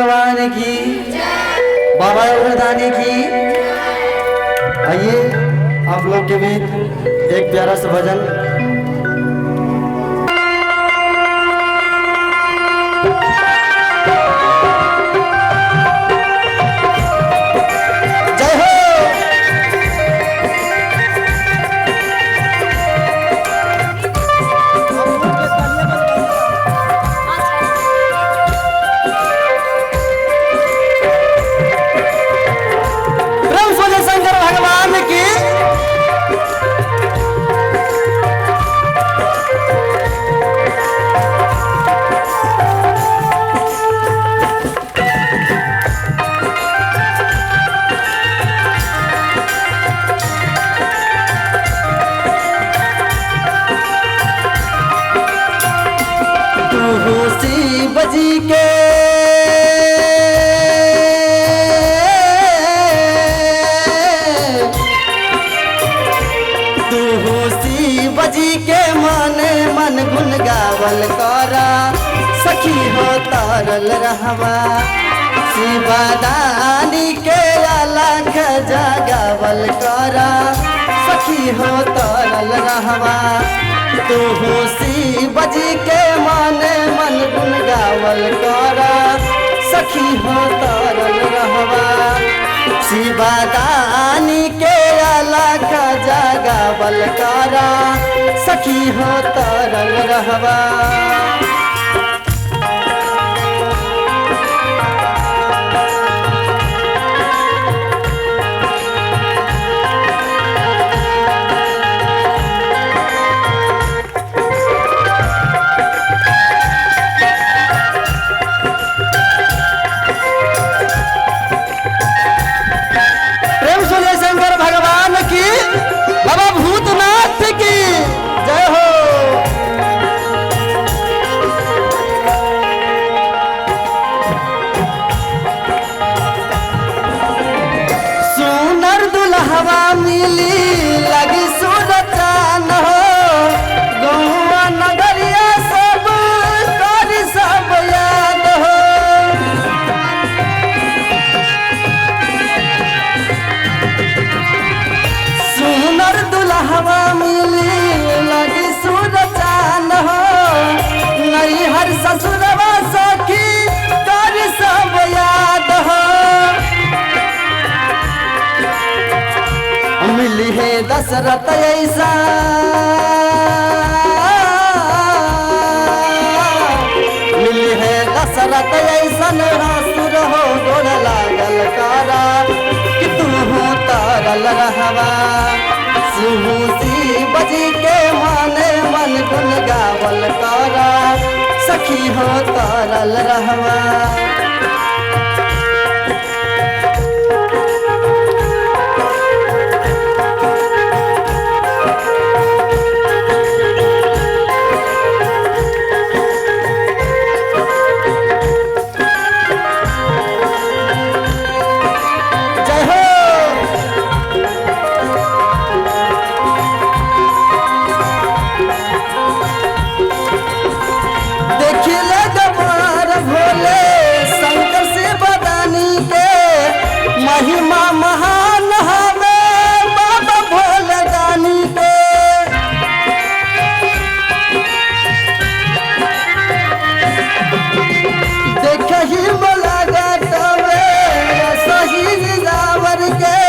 भगवान की, बाबा योगदानी की। आइए आप लोग के बीच एक प्यारा सा भजन। बजी के तू होसी बजी के माने मन गुन गावल करा, सखी हो तारल रहवा शिवदानी के अलख जगावल करा, सखी हो तारल रहवा। तू होसी बजी के माने मन गुन गावल करा, सखी हो तारल रहवा शिवदानी के अलख जगावल करा, सखी हो तारल रहवा। बाबा भूतनाथ की जय हो। सुनर दुल्हवा मिली लगी सुरचान हो, गौवा नगरिया सब कर सब याद हो। सुनर दुल्हवा मिली लगी सुरचान हो, नैहर ससुरवा सखी कर सब याद हो। मिली है दशरथ ऐसा मिली है दशरथ ऐसन हसुर हो, गोड़ लागल करा कि तू हो तारल रहवा। सुहूसी बजी के माने मन गुन गावल करा, सखी हो तारल रहवा। महिमा महान हमें बाबा भोलेदानी के, देख ही लगा तवे सही जावर के।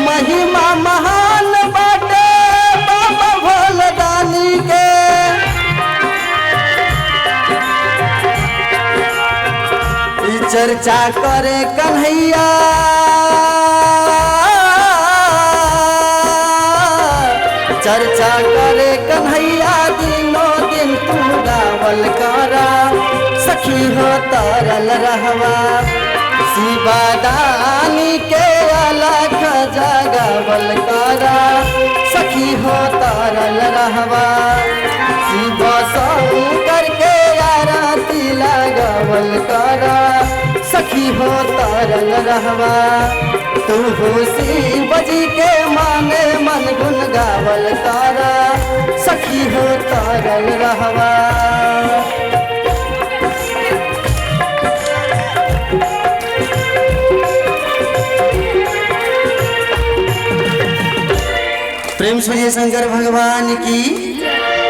महिमा महान बाटे बाबा भोलेदानी के, चर्चा करे कन्हैया चर्चा करे कन्हैया, दिनों दिन तू गावल करा, सखी हो तारल रहवा। शिवदानी के अलख जगावल करा, सखी हो तारल रहवा। शिव शंकर के आरती लगावल करा, सखी हो तारल रहवा। तू होसी बजी के माने मन गुन गावल करा, सखी हो तारल रहवा। प्रेम से शंकर भगवान की